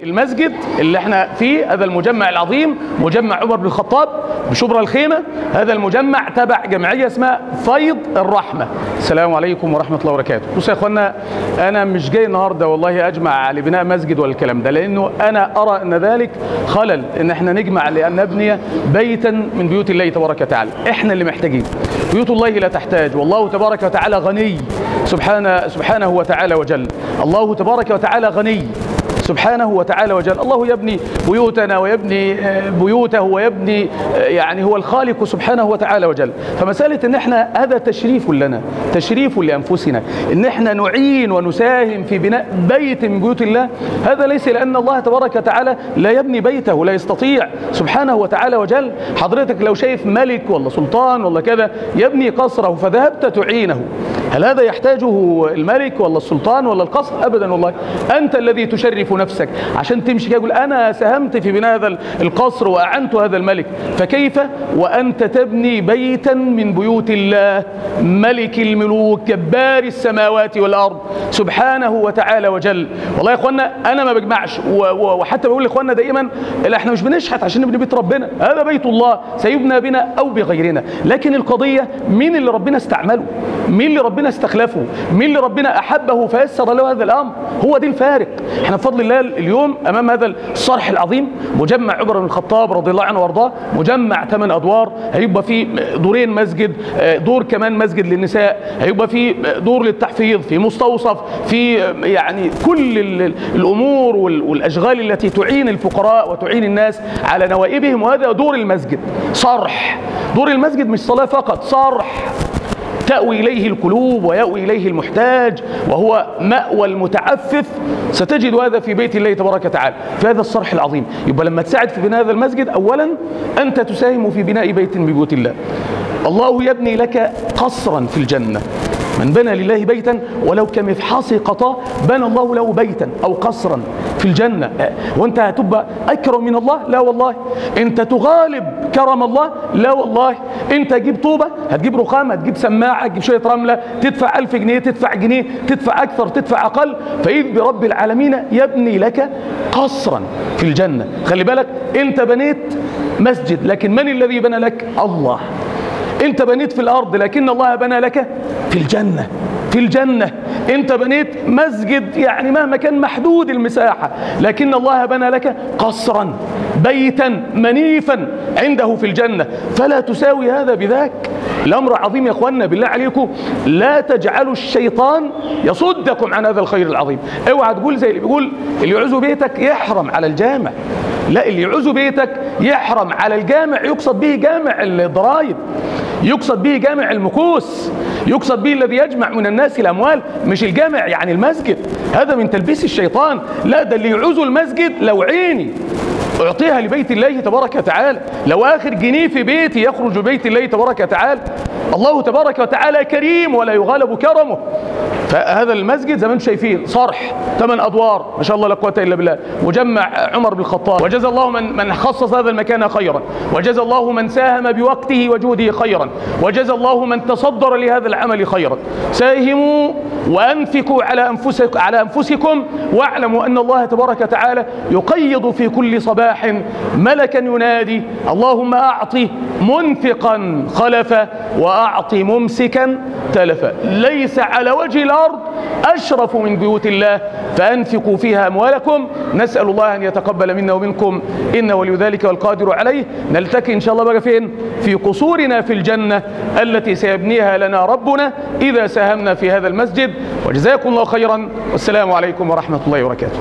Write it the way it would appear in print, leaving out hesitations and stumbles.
المسجد اللي احنا فيه هذا المجمع العظيم، مجمع عمر بن الخطاب بشبرا الخيمة. هذا المجمع تبع جمعية اسمها فيض الرحمة. السلام عليكم ورحمة الله وبركاته. بصوا يا اخوانا، انا مش جاي النهارده والله اجمع لبناء مسجد ولا الكلام ده، لانه انا ارى ان ذلك خلل، ان احنا نجمع لان نبني بيتا من بيوت الله تبارك وتعالى. احنا اللي محتاجين، بيوت الله لا تحتاج، والله تبارك وتعالى غني سبحانه وتعالى وجل. الله تبارك وتعالى غني سبحانه وتعالى وجل. الله يبني بيوتنا ويبني بيوته ويبني، يعني هو الخالق سبحانه وتعالى وجل. فمسألة ان احنا هذا تشريف لنا، تشريف لأنفسنا، ان احنا نعين ونساهم في بناء بيت من بيوت الله. هذا ليس لأن الله تبارك وتعالى لا يبني بيته، لا يستطيع سبحانه وتعالى وجل. حضرتك لو شايف ملك ولا سلطان ولا كذا يبني قصره فذهبت تعينه، هل هذا يحتاجه الملك ولا السلطان ولا القصر؟ أبدا والله. أنت الذي تشرف نفسك عشان تمشي يقول أنا ساهمت في بناء هذا القصر وأعنت هذا الملك، فكيف وأنت تبني بيتا من بيوت الله، ملك الملوك، جبار السماوات والأرض سبحانه وتعالى وجل. والله يا إخوانا أنا ما بجمعش، وحتى بقول لإخوانا دائما احنا مش بنشحت عشان نبني بيت ربنا، هذا بيت الله سيبنى بنا أو بغيرنا، لكن القضية مين اللي ربنا استعمله، مين اللي ربنا استخلفه، مين اللي ربنا أحبه فيسر له هذا الأمر. هو دي الفارق. احنا بفضل الله اليوم أمام هذا الصرح العظيم، مجمع عمر بن الخطاب رضي الله عنه وارضاه، مجمع 8 أدوار، هيبقى فيه دورين مسجد، دور كمان مسجد للنساء، هيبقى فيه دور للتحفيظ، في مستوصف، في يعني كل الأمور والأشغال التي تعين الفقراء وتعين الناس على نوائبهم. وهذا دور المسجد، صرح. دور المسجد مش صلاة فقط، صرح تأوي إليه القلوب ويأوي إليه المحتاج، وهو مأوى المتعفف. ستجد هذا في بيت الله تبارك وتعالى في هذا الصرح العظيم. يبقى لما تساعد في بناء هذا المسجد، أولا أنت تساهم في بناء بيت من بيوت الله. الله يبني لك قصرا في الجنة. من بنى لله بيتا ولو كمفحص قطا بنى الله له بيتا أو قصرا في الجنة. وانت هتبقى أكرم من الله؟ لا والله. انت تغالب كرم الله؟ لا والله. انت تجيب طوبة، هتجيب رخام، هتجيب سماعة، هتجيب شوية رملة، تدفع 1000 جنيه، تدفع جنيه، تدفع أكثر، تدفع أقل، فإذ برب العالمين يبني لك قصرا في الجنة. خلي بالك، انت بنيت مسجد، لكن من الذي بنى لك؟ الله. انت بنيت في الارض، لكن الله بنى لك في الجنة. في الجنة انت بنيت مسجد يعني مهما كان محدود المساحة، لكن الله بنى لك قصرا، بيتا منيفا عنده في الجنة. فلا تساوي هذا بذاك. الامر عظيم يا اخوانا، بالله عليكم لا تجعلوا الشيطان يصدكم عن هذا الخير العظيم. اوعى تقول زي اللي بيقول اللي يعوز بيتك يحرم على الجامع. لا، اللي يعوز بيتك يحرم على الجامع، يقصد به جامع الضرائب، يقصد به جامع المكوس، يقصد به الذي يجمع من الناس الأموال، مش الجامع يعني المسجد. هذا من تلبيس الشيطان. لا، ده اللي يعوز المسجد لو عيني أعطيها لبيت الله تبارك وتعالى، لو آخر جنيه في بيتي يخرج بيت الله تبارك وتعالى. الله تبارك وتعالى كريم ولا يغالب كرمه. فهذا المسجد زي ما انتم شايفين صرح 8 أدوار، ما شاء الله لا قوة إلا بالله، مجمع عمر بن الخطاب. وجزا الله من خصص هذا المكان خيرا، وجزا الله من ساهم بوقته وجهده خيرا، وجزا الله من تصدر لهذا العمل خيرا. ساهموا وأنفقوا على أنفسكم، واعلموا أن الله تبارك وتعالى يقيض في كل صباح ملكا ينادي: اللهم أعطي منفقا خلفا وأعطي ممسكا تلفا. ليس على وجه الأرض أشرف من بيوت الله، فأنفقوا فيها أموالكم. نسأل الله أن يتقبل منا ومنكم، إنه ولي ذلك والقادر عليه. نلتقي إن شاء الله بقى فين؟ في قصورنا في الجنة التي سيبنيها لنا ربنا إذا ساهمنا في هذا المسجد. وجزاكم الله خيرا، والسلام عليكم ورحمة الله وبركاته.